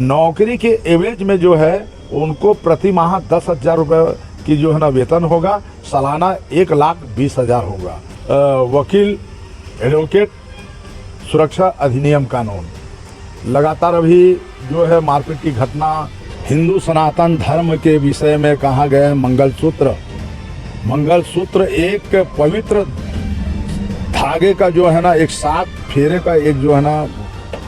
नौकरी के एवरेज में जो है उनको प्रति माह 10,000 रुपये की जो है ना वेतन होगा, सालाना 1,20,000 होगा। वकील, एडवोकेट, सुरक्षा अधिनियम कानून। लगातार अभी जो है मारपीट की घटना, हिंदू सनातन धर्म के विषय में कहा गया है मंगलसूत्र एक पवित्र धागे का जो है ना, एक 7 फेरे का एक जो है ना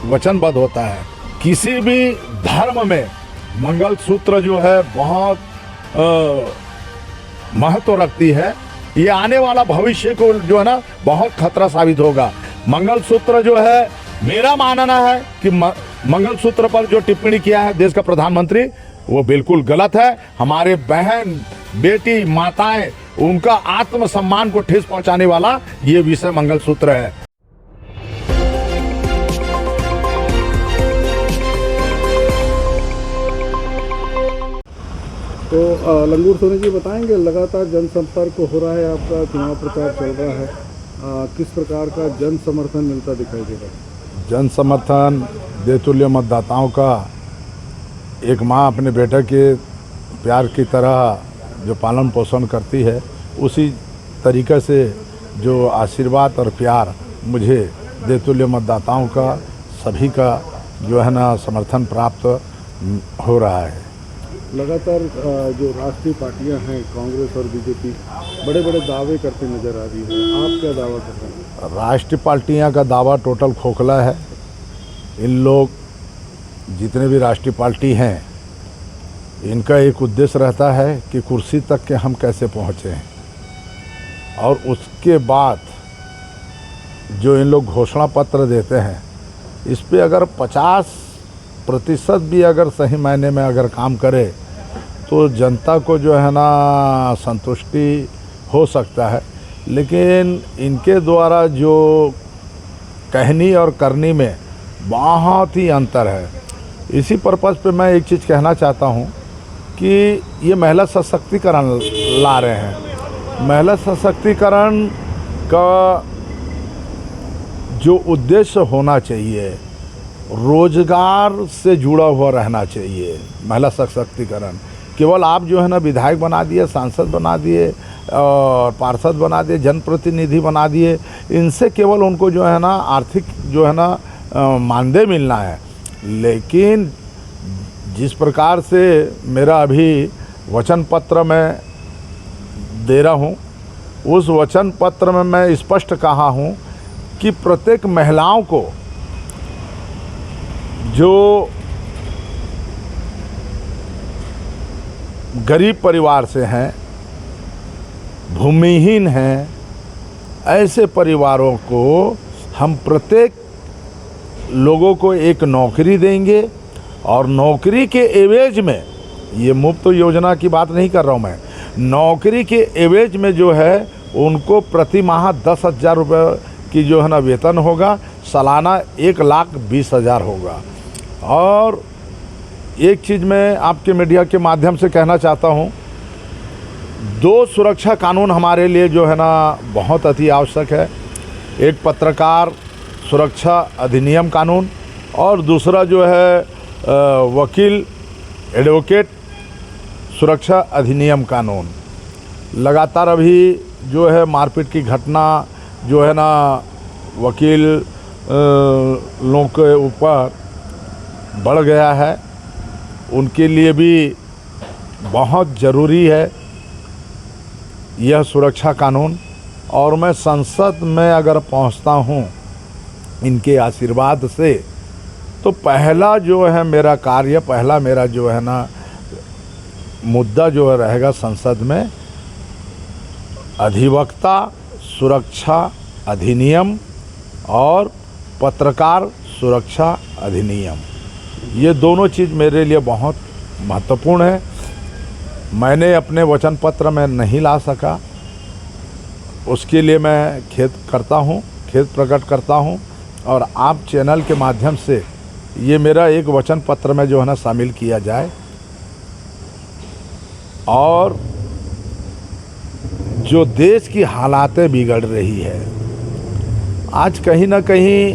वचनबद्ध होता है। किसी भी धर्म में मंगलसूत्र जो है बहुत महत्व रखती है। ये आने वाला भविष्य को जो है ना बहुत खतरा साबित होगा। मंगलसूत्र जो है, मेरा मानना है कि मंगलसूत्र पर जो टिप्पणी किया है देश का प्रधानमंत्री, वो बिल्कुल गलत है। हमारे बहन, बेटी, माताएं, उनका आत्मसम्मान को ठेस पहुंचाने वाला ये विषय मंगलसूत्र है। तो लंगूर सोनी जी बताएंगे, लगातार जनसंपर्क हो रहा है, आपका चुनाव प्रचार चल रहा है, किस प्रकार का जन समर्थन मिलता दिखाई दे रहा है? जन समर्थन देतुल्य मतदाताओं का, एक माँ अपने बेटे के प्यार की तरह जो पालन पोषण करती है, उसी तरीके से जो आशीर्वाद और प्यार मुझे देतुल्य मतदाताओं का, सभी का जो है ना समर्थन प्राप्त हो रहा है। लगातार जो राष्ट्रीय पार्टियां हैं, कांग्रेस और बीजेपी, बड़े बड़े दावे करते नजर आ रही है, आप क्या दावा कर रहे हैं? राष्ट्रीय पार्टियां का दावा टोटल खोखला है। इन लोग जितने भी राष्ट्रीय पार्टी हैं, इनका एक उद्देश्य रहता है कि कुर्सी तक के हम कैसे पहुँचें, और उसके बाद जो इन लोग घोषणा पत्र देते हैं, इस पे अगर 50% भी अगर सही मायने में अगर काम करे तो जनता को जो है ना संतुष्टि हो सकता है। लेकिन इनके द्वारा जो कहनी और करनी में बहुत ही अंतर है। इसी पर्पज़ पे मैं एक चीज़ कहना चाहता हूँ कि ये महिला सशक्तिकरण ला रहे हैं। महिला सशक्तिकरण का जो उद्देश्य होना चाहिए, रोजगार से जुड़ा हुआ रहना चाहिए। महिला सशक्तिकरण केवल आप जो है ना विधायक बना दिए, सांसद बना दिए और पार्षद बना दिए, जनप्रतिनिधि बना दिए, इनसे केवल उनको जो है ना आर्थिक जो है ना मानदेय मिलना है। लेकिन जिस प्रकार से मेरा अभी वचन पत्र में दे रहा हूँ, उस वचन पत्र में मैं स्पष्ट कहा हूँ कि प्रत्येक महिलाओं को जो गरीब परिवार से हैं, भूमिहीन हैं, ऐसे परिवारों को हम प्रत्येक लोगों को एक नौकरी देंगे, और नौकरी के एवज में, ये मुफ्त योजना की बात नहीं कर रहा हूँ मैं, नौकरी के एवज में जो है उनको प्रति माह 10,000 रुपये की जो है ना वेतन होगा, सालाना 1,20,000 होगा। और एक चीज़ मैं आपके मीडिया के माध्यम से कहना चाहता हूँ, 2 सुरक्षा कानून हमारे लिए जो है ना बहुत अति आवश्यक है। एक पत्रकार सुरक्षा अधिनियम कानून, और दूसरा जो है वकील, एडवोकेट सुरक्षा अधिनियम कानून। लगातार अभी जो है मारपीट की घटना जो है ना वकील लोगों के ऊपर बढ़ गया है, उनके लिए भी बहुत ज़रूरी है यह सुरक्षा कानून। और मैं संसद में अगर पहुंचता हूं इनके आशीर्वाद से, तो पहला जो है मेरा कार्य, पहला मेरा जो है ना मुद्दा जो है रहेगा संसद में अधिवक्ता सुरक्षा अधिनियम और पत्रकार सुरक्षा अधिनियम। ये दोनों चीज़ मेरे लिए बहुत महत्वपूर्ण है। मैंने अपने वचन पत्र में नहीं ला सका, उसके लिए मैं खेद प्रकट करता हूँ, और आप चैनल के माध्यम से ये मेरा एक वचन पत्र में जो है ना शामिल किया जाए। और जो देश की हालातें बिगड़ रही है, आज कहीं ना कहीं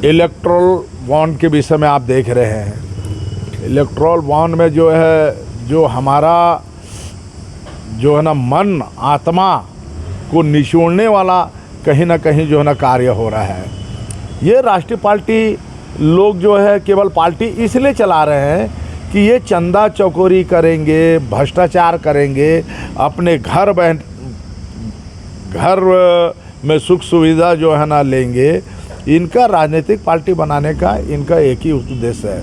इलेक्ट्रल बॉन्ड के विषय में आप देख रहे हैं। इलेक्ट्रल बॉन्ड में जो है, जो हमारा जो है ना मन आत्मा को निचोड़ने वाला कहीं ना कहीं जो है ना कार्य हो रहा है। ये राष्ट्रीय पार्टी लोग जो है केवल पार्टी इसलिए चला रहे हैं कि ये चंदा चौकोरी करेंगे, भ्रष्टाचार करेंगे, अपने घर में सुख सुविधा जो है ना लेंगे। इनका राजनीतिक पार्टी बनाने का इनका एक ही उद्देश्य है।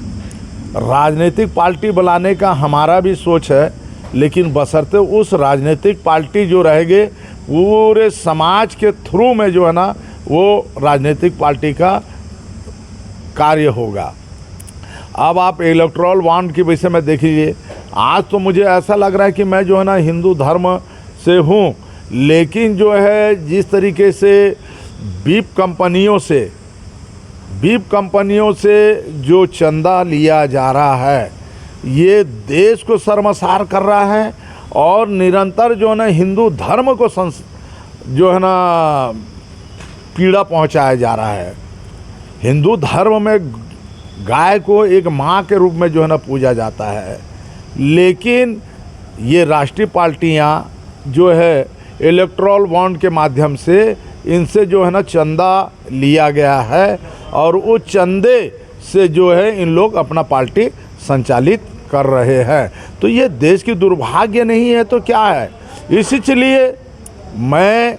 राजनीतिक पार्टी बनाने का हमारा भी सोच है, लेकिन बशर्ते उस राजनीतिक पार्टी जो रहेंगे पूरे समाज के थ्रू में जो है ना वो राजनीतिक पार्टी का कार्य होगा। अब आप इलेक्टोरल बॉन्ड के विषय में देखिए। आज तो मुझे ऐसा लग रहा है कि मैं जो है ना हिंदू धर्म से हूँ, लेकिन जो है जिस तरीके से बीप कंपनियों से जो चंदा लिया जा रहा है, ये देश को शर्मसार कर रहा है और निरंतर जो है ना हिंदू धर्म को जो है ना पीड़ा पहुंचाया जा रहा है। हिंदू धर्म में गाय को एक माँ के रूप में जो है ना पूजा जाता है, लेकिन ये राष्ट्रीय पार्टियां जो है इलेक्टोरल बॉन्ड के माध्यम से इनसे जो है ना चंदा लिया गया है और उस चंदे से जो है इन लोग अपना पार्टी संचालित कर रहे हैं। तो ये देश की दुर्भाग्य नहीं है तो क्या है। इसलिए मैं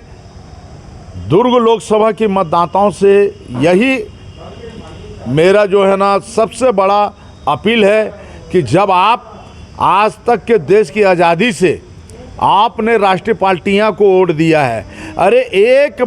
दुर्ग लोकसभा की मतदाताओं से यही मेरा जो है ना सबसे बड़ा अपील है कि जब आप आज तक के देश की आज़ादी से आपने राष्ट्रीय पार्टियां को वोट दिया है, अरे एक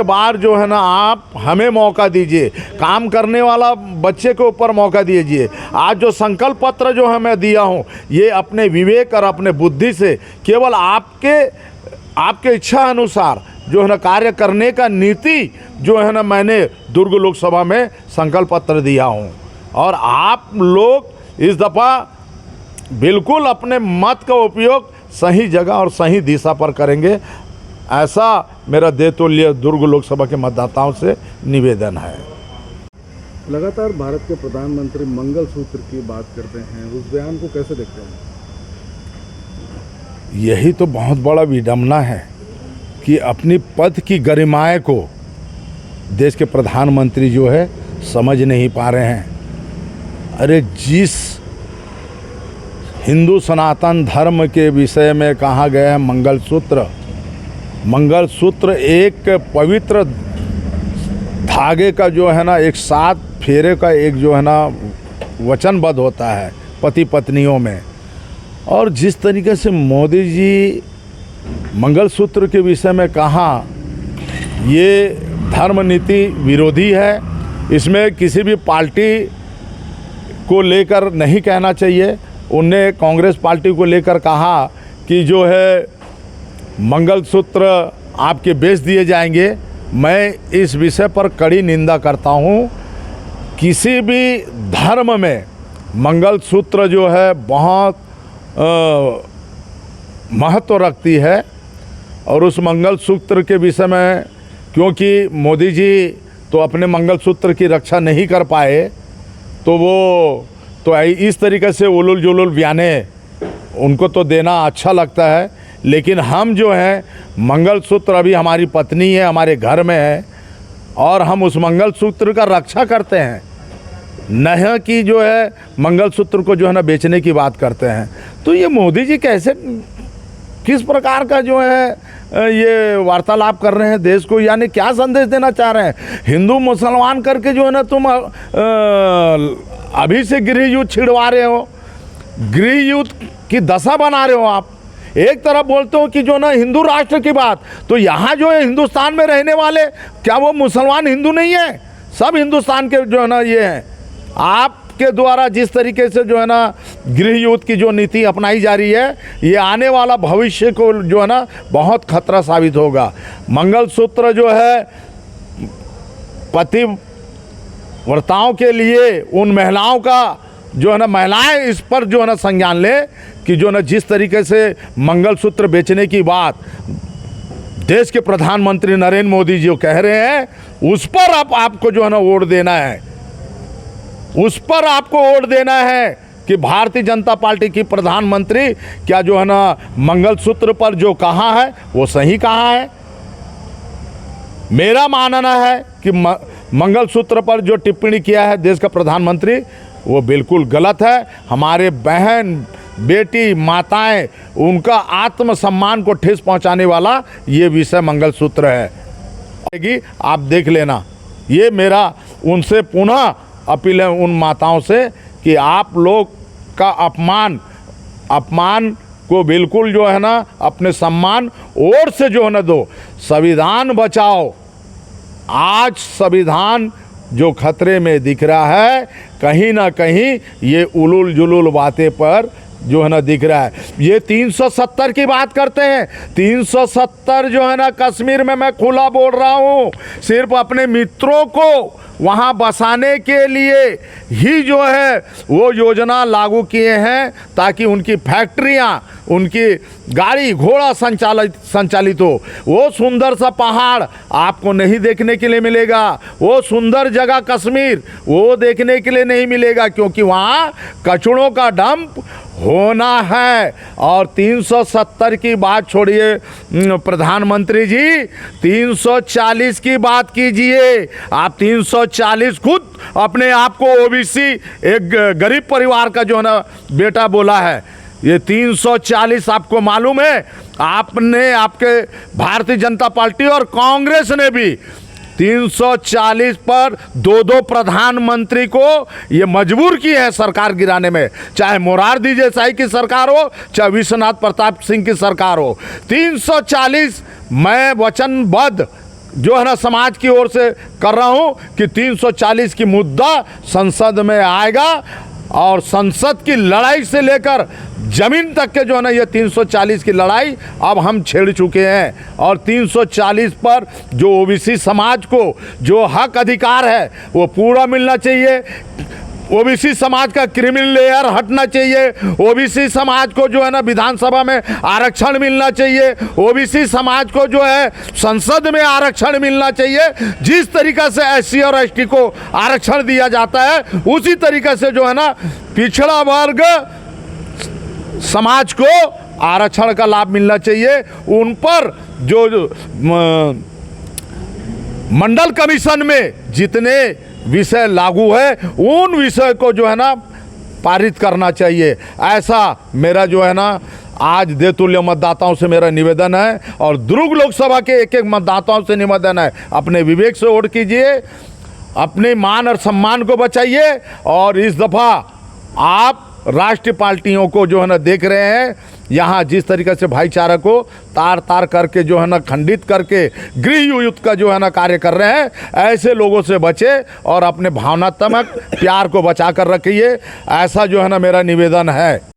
बार जो है ना आप हमें मौका दीजिए, काम करने वाला बच्चे के ऊपर मौका दीजिए। आज जो संकल्प पत्र जो है मैं दिया हूँ, ये अपने विवेक और अपने बुद्धि से केवल आपके इच्छा अनुसार जो है ना कार्य करने का नीति जो है ना मैंने दुर्ग लोकसभा में संकल्प पत्र दिया हूँ। और आप लोग इस दफ़ा बिल्कुल अपने मत का उपयोग सही जगह और सही दिशा पर करेंगे, ऐसा मेरा देतुल्य दुर्ग लोकसभा के मतदाताओं से निवेदन है। लगातार भारत के प्रधानमंत्री मंगलसूत्र की बात करते हैं, उस बयान को कैसे देखते हैं? यही तो बहुत बड़ा विडंबना है कि अपनी पद की गरिमाएं को देश के प्रधानमंत्री जो है समझ नहीं पा रहे हैं। अरे जिस हिंदू सनातन धर्म के विषय में कहा गया है मंगलसूत्र एक पवित्र धागे का जो है ना एक 7 फेरे का एक जो है ना वचनबद्ध होता है पति पत्नियों में। और जिस तरीके से मोदी जी मंगलसूत्र के विषय में कहा, ये धर्म नीति विरोधी है। इसमें किसी भी पार्टी को लेकर नहीं कहना चाहिए। उनने कांग्रेस पार्टी को लेकर कहा कि जो है मंगलसूत्र आपके बेच दिए जाएंगे। मैं इस विषय पर कड़ी निंदा करता हूँ। किसी भी धर्म में मंगलसूत्र जो है बहुत महत्व रखती है और उस मंगलसूत्र के विषय में क्योंकि मोदी जी तो अपने मंगलसूत्र की रक्षा नहीं कर पाए, तो वो तो इस तरीके से उलुल जुलुल बयाने उनको तो देना अच्छा लगता है, लेकिन हम जो हैं मंगलसूत्र अभी हमारी पत्नी है, हमारे घर में है और हम उस मंगलसूत्र का रक्षा करते हैं, न कि जो है मंगलसूत्र को जो है ना बेचने की बात करते हैं। तो ये मोदी जी कैसे किस प्रकार का जो है ये वार्तालाप कर रहे हैं देश को, यानी क्या संदेश देना चाह रहे हैं? हिंदू मुसलमान करके जो है ना तुम अभी से गृह युद्ध छिड़वा रहे हो, गृह युद्ध की दशा बना रहे हो आप। एक तरफ बोलते हो कि जो ना हिंदू राष्ट्र की बात, तो यहाँ जो है हिंदुस्तान में रहने वाले क्या वो मुसलमान हिंदू नहीं है? सब हिंदुस्तान के जो है ना ये हैं। आपके द्वारा जिस तरीके से जो है ना गृह युद्ध की जो नीति अपनाई जा रही है, ये आने वाला भविष्य को जो है ना बहुत खतरा साबित होगा। मंगलसूत्र जो है पतिव्रताओं के लिए उन महिलाओं का जो है ना, महिलाएं इस पर जो है ना संज्ञान ले कि जो ना जिस तरीके से मंगलसूत्र बेचने की बात देश के प्रधानमंत्री नरेंद्र मोदी जो कह रहे हैं उस पर आपको जो है ना वोट देना है, उस पर आपको वोट देना है कि भारतीय जनता पार्टी की प्रधानमंत्री क्या जो है ना मंगलसूत्र पर जो कहा है वो सही कहा है। मेरा मानना है कि मंगलसूत्र पर जो टिप्पणी किया है देश का प्रधानमंत्री वो बिल्कुल गलत है। हमारे बहन बेटी माताएं उनका आत्मसम्मान को ठेस पहुंचाने वाला ये विषय मंगलसूत्र है। आप देख लेना, ये मेरा उनसे पुनः अपील है उन माताओं से कि आप लोग का अपमान को बिल्कुल जो है ना अपने सम्मान और से जो है ना दो, संविधान बचाओ। आज संविधान जो खतरे में दिख रहा है, कहीं ना कहीं ये उलूल जुलूल बातें पर जो है ना दिख रहा है। ये 370 की बात करते हैं, 370 जो है ना कश्मीर में मैं खुला बोल रहा हूँ, सिर्फ अपने मित्रों को वहाँ बसाने के लिए ही जो है वो योजना लागू किए हैं ताकि उनकी फैक्ट्रियाँ, उनकी गाड़ी घोड़ा संचालित हो। वो सुंदर सा पहाड़ आपको नहीं देखने के लिए मिलेगा, वो सुंदर जगह कश्मीर वो देखने के लिए नहीं मिलेगा, क्योंकि वहाँ कचड़ों का डंप होना है। और 370 की बात छोड़िए प्रधानमंत्री जी, 340 की बात कीजिए। आप 340 खुद अपने आप को ओबीसी एक गरीब परिवार का जो है ना बेटा बोला है। ये 340 आपको मालूम है, आपने, आपके भारतीय जनता पार्टी और कांग्रेस ने भी 340 पर दो प्रधानमंत्री को ये मजबूर की है सरकार गिराने में, चाहे मोरारजी देसाई की सरकार हो, चाहे विश्वनाथ प्रताप सिंह की सरकार हो। 340 मैं वचनबद्ध जो है ना समाज की ओर से कर रहा हूँ कि 340 की मुद्दा संसद में आएगा और संसद की लड़ाई से लेकर जमीन तक के जो है ना ये 340 की लड़ाई अब हम छेड़ चुके हैं। और 340 पर जो ओबीसी समाज को जो हक अधिकार है वो पूरा मिलना चाहिए। ओबीसी समाज का क्रिमिनल लेयर हटना चाहिए। ओबीसी समाज को जो है ना विधानसभा में आरक्षण मिलना चाहिए। ओबीसी समाज को जो है संसद में आरक्षण मिलना चाहिए। जिस तरीक़ा से एससी और एसटी को आरक्षण दिया जाता है उसी तरीक़े से जो है ना पिछड़ा वर्ग समाज को आरक्षण का लाभ मिलना चाहिए। उन पर जो मंडल कमीशन में जितने विषय लागू है उन विषय को जो है ना पारित करना चाहिए। ऐसा मेरा जो है ना आज देतुल्य मतदाताओं से मेरा निवेदन है और दुर्ग लोकसभा के एक एक मतदाताओं से निवेदन है, अपने विवेक से वोट कीजिए, अपने मान और सम्मान को बचाइए। और इस दफ़ा आप राष्ट्रीय पार्टियों को जो है ना देख रहे हैं, यहाँ जिस तरीके से भाईचारा को तार तार करके जो है ना खंडित करके गृह युद्ध का जो है ना कार्य कर रहे हैं, ऐसे लोगों से बचे और अपने भावनात्मक प्यार को बचा कर रखिए। ऐसा जो है ना मेरा निवेदन है।